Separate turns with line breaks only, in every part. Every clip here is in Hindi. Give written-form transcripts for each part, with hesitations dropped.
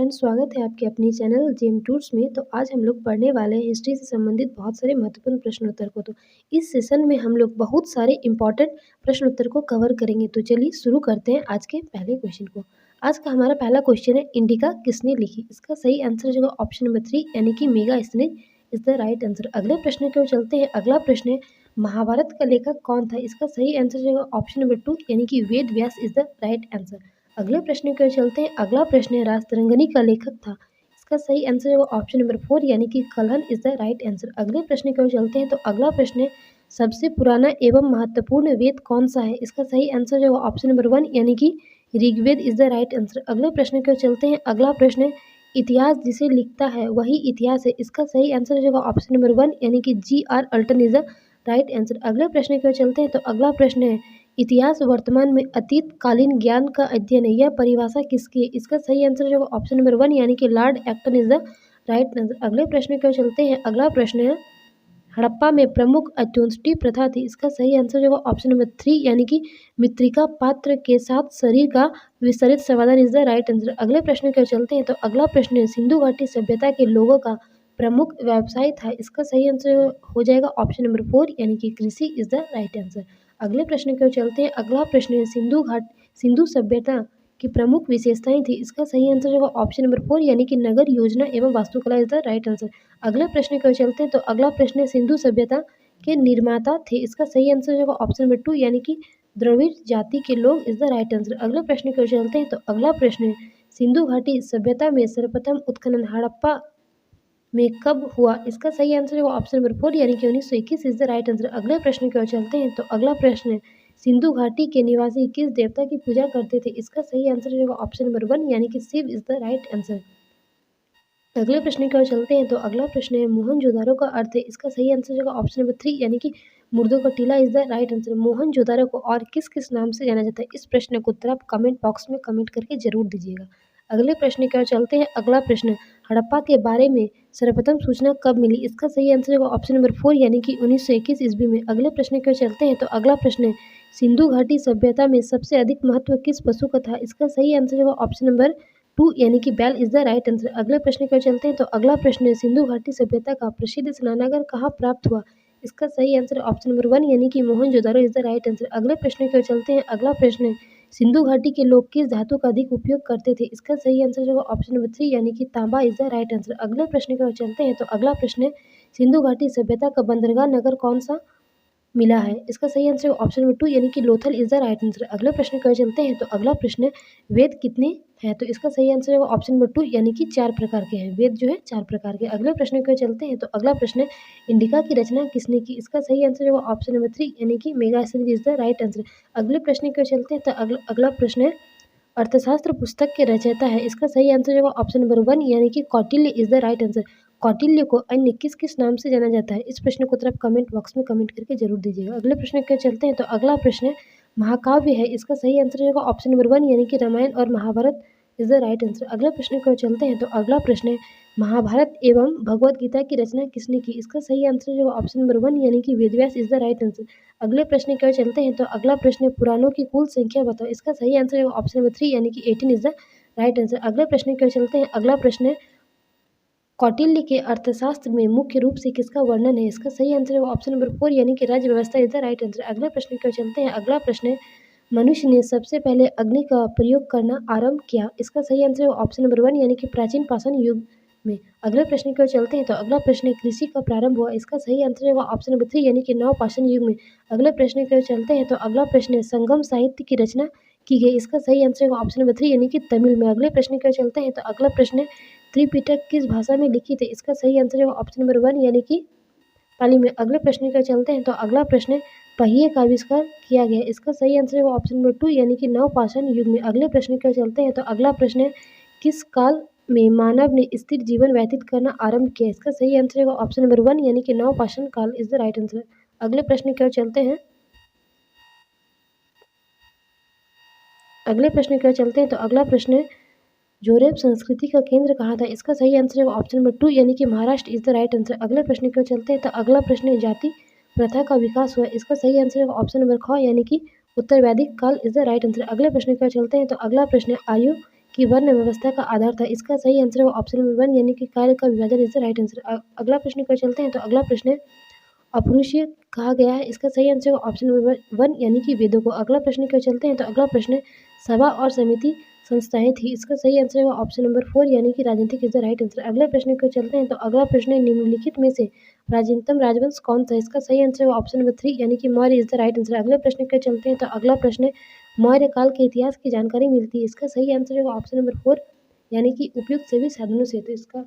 फ्रेंड्स, स्वागत है आपके अपने चैनल जेम टूर्स में। तो आज हम लोग पढ़ने वाले हैं हिस्ट्री से संबंधित बहुत सारे महत्वपूर्ण प्रश्नोत्तर को। तो इस सेशन में हम लोग बहुत सारे इंपॉर्टेंट प्रश्नोत्तर को कवर करेंगे। तो चलिए शुरू करते हैं आज के पहले क्वेश्चन को। आज का हमारा पहला क्वेश्चन है, इंडिका किसने लिखी? इसका सही आंसर जो ऑप्शन नंबर 3 यानी कि Megasthenes is the right answer. अगले प्रश्न की ओर चलते हैं। अगला प्रश्न है, महाभारत का लेखक कौन था? इसका सही आंसर जो ऑप्शन नंबर 2 यानी कि Ved Vyas is the right answer. अगले प्रश्न की ओर चलते हैं। अगला प्रश्न है, राजतरंगिणी का लेखक था? इसका सही आंसर है ऑप्शन नंबर 4 यानी कि Kalhana is the right answer. अगले प्रश्न की ओर चलते हैं। तो अगला प्रश्न है, सबसे पुराना एवं महत्वपूर्ण वेद कौन सा है? इसका सही आंसर जो ऑप्शन नंबर 1 यानी कि Rigveda is the right answer. अगले प्रश्न की ओर चलते हैं। अगला प्रश्न है, इतिहास जिसे लिखता है वही इतिहास है। इसका सही आंसर जो ऑप्शन नंबर 1 यानी कि G.R.. Alton is the right answer. अगले प्रश्न की ओर चलते हैं। तो अगला प्रश्न है, इतिहास वर्तमान में अतीत कालीन ज्ञान का अध्ययन है। यह परिभाषा किसकी है? इसका सही आंसर जो ऑप्शन नंबर 1 यानी कि Lord Acton is the right answer. अगले प्रश्न की ओर चलते हैं। अगला प्रश्न है, हड़प्पा में प्रमुख अंत्येष्टि प्रथा थी। इसका सही आंसर जो ऑप्शन नंबर 3 यानी कि मृत्तिका पात्र के साथ शरीर का विस्तृत समाधान इज द राइट आंसर। अगले प्रश्न की ओर चलते हैं। तो अगला प्रश्न है, सिंधु घाटी सभ्यता के लोगों का प्रमुख व्यवसाय था। इसका सही आंसर हो जाएगा ऑप्शन नंबर 4 यानी कि कृषि इज द राइट आंसर। अगले प्रश्न की ओर चलते हैं। अगला प्रश्न है, सिंधु सभ्यता की प्रमुख विशेषताएं थी। इसका सही आंसर होगा ऑप्शन नंबर 4 यानी कि नगर योजना एवं वास्तुकला इज द राइट आंसर। अगले प्रश्न की ओर चलते हैं। तो अगला प्रश्न है, सिंधु सभ्यता के निर्माता थे। इसका सही आंसर होगा ऑप्शन नंबर 2 यानी कि द्रविड़ जाति के लोग इज द राइट आंसर। अगले प्रश्न की ओर चलते हैं। तो अगला प्रश्न है, सिंधु घाटी सभ्यता में सर्वप्रथम उत्खनन हड़प्पा में कब हुआ? इसका सही आंसर है ऑप्शन नंबर 4 यानी कि 1921 इज द राइट आंसर। अगले प्रश्न की ओर चलते हैं। तो अगला प्रश्न है, सिंधु घाटी के निवासी किस देवता की पूजा करते थे? इसका सही आंसर है ऑप्शन नंबर 1 यानी कि Shiva is the right answer. अगले प्रश्न की ओर चलते हैं। तो अगला प्रश्न है, मोहनजोदारो का अर्थ है। इसका सही आंसर होगा ऑप्शन नंबर 3 यानी कि मुर्दों का टीला is the right answer. Mohenjodaro को और किस किस नाम से जाना जाता है? इस प्रश्न को उत्तर आप कमेंट बॉक्स में कमेंट करके जरूर दीजिएगा। अगले प्रश्न की ओर चलते हैं। अगला प्रश्न, हड़प्पा के बारे में सर्वप्रथम सूचना कब मिली? इसका सही आंसर होगा ऑप्शन नंबर 4 यानी कि 1921 ईस्वी में। अगले प्रश्न की ओर चलते हैं। तो अगला प्रश्न है, सिंधु घाटी सभ्यता में सबसे अधिक महत्व किस पशु का था? इसका सही आंसर होगा ऑप्शन नंबर 2 यानी कि बैल इज द राइट आंसर। अगले प्रश्न की ओर चलते हैं। तो अगला प्रश्न है, सिंधु घाटी सभ्यता का प्रसिद्ध स्नानागार कहाँ प्राप्त हुआ? इसका सही आंसर ऑप्शन नंबर 1 यानी कि Mohenjodaro is the right answer. अगले प्रश्न की ओर चलते हैं। अगला प्रश्न है, सिंधु घाटी के लोग किस धातु का अधिक उपयोग करते थे? इसका सही आंसर होगा ऑप्शन नंबर 3 यानी कि तांबा इज द राइट आंसर। अगले प्रश्न की ओर चलते हैं। तो अगला प्रश्न है, सिंधु घाटी सभ्यता का बंदरगाह नगर कौन सा मिला है? इसका सही आंसर ऑप्शन नंबर 2 यानी कि Lothal is the right answer. अगले प्रश्न की ओर चलते हैं। तो अगला प्रश्न है, वेद कितने हैं? तो इसका सही आंसर होगा ऑप्शन नंबर 2 यानी कि 4 प्रकार के हैं। वेद जो है 4 प्रकार के। अगले प्रश्न की ओर चलते हैं। तो अगला प्रश्न है, इंडिका की रचना किसने की? इसका सही आंसर होगा ऑप्शन नंबर 3 यानी कि Megasthenes is the right answer. अगले प्रश्न की ओर चलते हैं। तो अगला प्रश्न है, अर्थशास्त्र पुस्तक के रचयिता है। इसका सही आंसर होगा ऑप्शन नंबर 1 यानी कि Kautilya is the right answer. Kautilya को अन्य किस किस नाम से जाना जाता है? इस प्रश्न को उत्तर आप कमेंट बॉक्स में कमेंट करके जरूर दीजिएगा। अगले प्रश्न के चलते हैं। तो अगला प्रश्न है, महाकाव्य है। इसका सही आंसर होगा ऑप्शन नंबर 1 यानी कि रामायण और Mahabharata is the right answer. अगला प्रश्न को चलते हैं। तो अगला प्रश्न है, महाभारत एवं भगवत गीता की रचना किसने की? इसका सही आंसर होगा ऑप्शन नंबर 1 यानी कि Vedvyas is the right answer. अगले प्रश्न की ओर चलते हैं। तो अगला प्रश्न है, पुराणों की कुल संख्या बताओ। इसका सही आंसर है ऑप्शन नंबर 3 यानी कि 18 इज द राइट आंसर। अगले प्रश्न की ओर चलते हैं। अगला प्रश्न है, कौटिल्य के अर्थशास्त्र में मुख्य रूप से किसका वर्णन है? इसका सही आंसर है ऑप्शन नंबर 4 यानी कि राज्य व्यवस्था इज द राइट आंसर। अगले प्रश्न की ओर चलते हैं। अगला प्रश्न है, मनुष्य ने सबसे पहले अग्नि का प्रयोग करना आरंभ किया। इसका सही आंसर है ऑप्शन नंबर 1 यानी कि प्राचीन पाषाण युग में। अगले प्रश्न की ओर चलते हैं। तो अगला प्रश्न है, कृषि का प्रारंभ हुआ। इसका सही आंसर है ऑप्शन नंबर 3 यानी कि नवपाषाण युग में। अगले प्रश्न की ओर चलते हैं। तो अगला प्रश्न है, संगम साहित्य की रचना की गई। इसका सही आंसर है ऑप्शन नंबर 3 यानी कि तमिल में। अगले प्रश्न की ओर चलते हैं। तो अगला प्रश्न है, त्रिपिटक किस भाषा में लिखित है? इसका सही आंसर है ऑप्शन नंबर 1 यानी कि पाली में। अगले प्रश्न की ओर चलते हैं। तो अगला प्रश्न है, पहिए का आविष्कार किया गया। इसका सही आंसर है ऑप्शन नंबर 2 यानी कि नवपाषाण युग में। अगले प्रश्न की ओर चलते हैं। तो अगला प्रश्न है, किस काल में मानव ने स्थिर जीवन व्यतीत करना आरंभ किया? इसका सही आंसर है ऑप्शन नंबर 1 यानी कि नवपाषाण काल इज द राइट आंसर। अगले प्रश्न की ओर चलते हैं। अगले प्रश्न की ओर चलते हैं। तो अगला प्रश्न है, जोरेब संस्कृति का केंद्र कहाँ था? इसका सही आंसर है ऑप्शन नंबर 2 यानी कि Maharashtra is the right answer. अगले प्रश्न की ओर चलते हैं। तो अगला प्रश्न है, जाति प्रथा का विकास हुआ। इसका सही आंसर है ऑप्शन नंबर ख यानी कि उत्तर वैदिक काल इज द राइट आंसर। अगले प्रश्न की ओर चलते हैं। तो अगला प्रश्न है, आयु की वर्ण व्यवस्था का आधार था? इसका सही आंसर है ऑप्शन नंबर 1 यानी कि कार्य का विभाजन इज द राइट आंसर। अगला प्रश्न पर चलते हैं। तो अगला प्रश्न है अपरुषीय कहा गया है। इसका सही आंसर ऑप्शन नंबर 1 यानी कि वेदों को। अगला प्रश्न की ओर चलते हैं। तो अगला प्रश्न है सभा और समिति संस्थाएं थी। इसका सही आंसर है ऑप्शन नंबर 4 यानी कि राजनीतिक इज द राइट आंसर। अगले प्रश्न की ओर चलते हैं। तो अगला प्रश्न है निम्नलिखित में से प्राचीनतम राजवंश कौन था? इसका सही आंसर है ऑप्शन नंबर 3 यानी कि Maurya is the right answer. अगले प्रश्न की ओर चलते हैं। तो अगला प्रश्न है मौर्य काल के इतिहास की जानकारी मिलती है। इसका सही आंसर है ऑप्शन नंबर 4 यानी कि उपयुक्त सभी साधनों से। तो इसका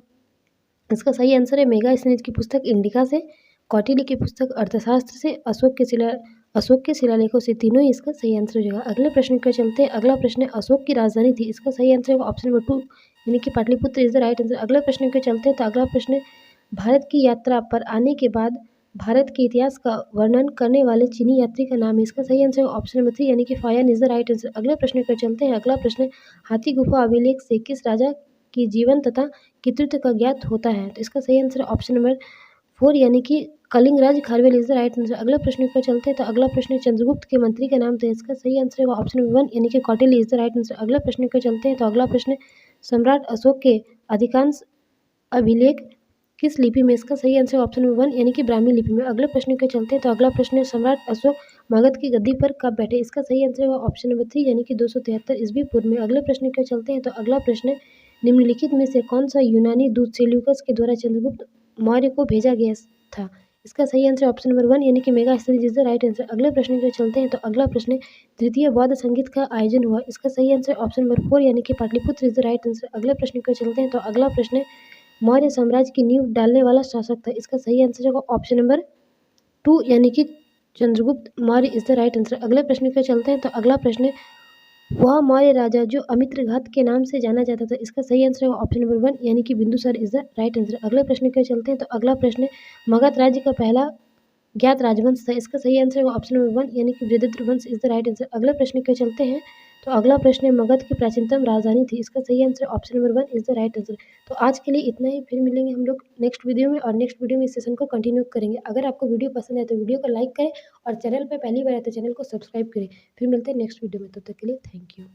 इसका सही आंसर है मेगास्थनीज की पुस्तक इंडिका से, कौटिल्य की पुस्तक अर्थशास्त्र से, अशोक के शिलालेखों से। तीनों ही इसका सही आंसर हो जाएगा। अगले प्रश्न पर चलते हैं। अगला प्रश्न है अशोक की राजधानी थी। इसका सही आंसर होगा ऑप्शन नंबर 2 यानी कि Pataliputra is the right answer. अगले प्रश्न पर चलते हैं। तो अगला प्रश्न है भारत की यात्रा पर आने के बाद भारत के इतिहास का वर्णन करने वाले चीनी यात्री का नाम है। इसका सही आंसर है ऑप्शन नंबर 3 यानी कि fine is the right answer. अगले प्रश्न पर चलते हैं। अगला प्रश्न है हाथी गुफा अभिलेख से किस राजा की जीवन तथा कृतित्व का ज्ञात होता है? तो इसका सही आंसर ऑप्शन नंबर 4 यानी कि Kalingaraj Kharavela is the right answer. अगले प्रश्न पर चलते हैं। तो अगला प्रश्न है चंद्रगुप्त के मंत्री का नाम था। इसका सही आंसर है ऑप्शन नंबर 1 यानी कि Kautilya is the right answer. अगले प्रश्न पर चलते हैं। तो अगला प्रश्न है सम्राट अशोक के अधिकांश अभिलेख किस लिपि में? इसका सही आंसर ऑप्शन नंबर 1 यानी कि ब्राह्मी लिपि में। अगले प्रश्न पर चलते हैं। तो अगला प्रश्न है सम्राट अशोक मगध की गद्दी पर कब बैठे? इसका सही आंसर है ऑप्शन नंबर 3 यानी कि 273 ईस्वी पूर्व में। अगले प्रश्न पर चलते हैं। तो अगला प्रश्न है निम्नलिखित में से कौन सा यूनानी दूत सेल्यूकस के द्वारा चंद्रगुप्त मौर्य को भेजा गया था? इसका सही आंसर ऑप्शन नंबर 1 यानी कि Megasthenes is the right answer. अगले प्रश्न पर चलते हैं। तो अगला प्रश्न है तृतीय बौद्ध संगीत का आयोजन हुआ। इसका सही आंसर ऑप्शन नंबर 4 यानी कि Pataliputra is the right answer. अगले प्रश्न पर चलते हैं। तो अगला प्रश्न है मौर्य साम्राज्य की नींव डालने वाला शासक था। इसका सही आंसर होगा ऑप्शन नंबर 2 यानी कि Chandragupta Maurya is the right answer. अगले प्रश्न पर चलते हैं। तो अगला प्रश्न है वह मौर्य राजा जो अमित्रघात के नाम से जाना जाता था। इसका सही आंसर होगा ऑप्शन नंबर 1 यानी कि Bindusara is the right answer. अगले प्रश्न पर चलते हैं। तो अगला प्रश्न है मगध राज्य का पहला ज्ञात राजवंश था। इसका सही आंसर होगा ऑप्शन नंबर 1 यानी कि बृहद्रथ वंश इज द राइट आंसर। अगले प्रश्न पर चलते हैं। तो अगला प्रश्न है मगध की प्राचीनतम राजधानी थी। इसका सही answer option number 1 is the right answer. तो आज के लिए इतना ही। फिर मिलेंगे हम लोग नेक्स्ट वीडियो में, और नेक्स्ट वीडियो में इस सेशन को कंटिन्यू करेंगे। अगर आपको वीडियो पसंद है तो वीडियो को लाइक करें, और चैनल पर पहली बार है तो चैनल को सब्सक्राइब करें। फिर मिलते हैं नेक्स्ट वीडियो में। तब तक के लिए थैंक यू।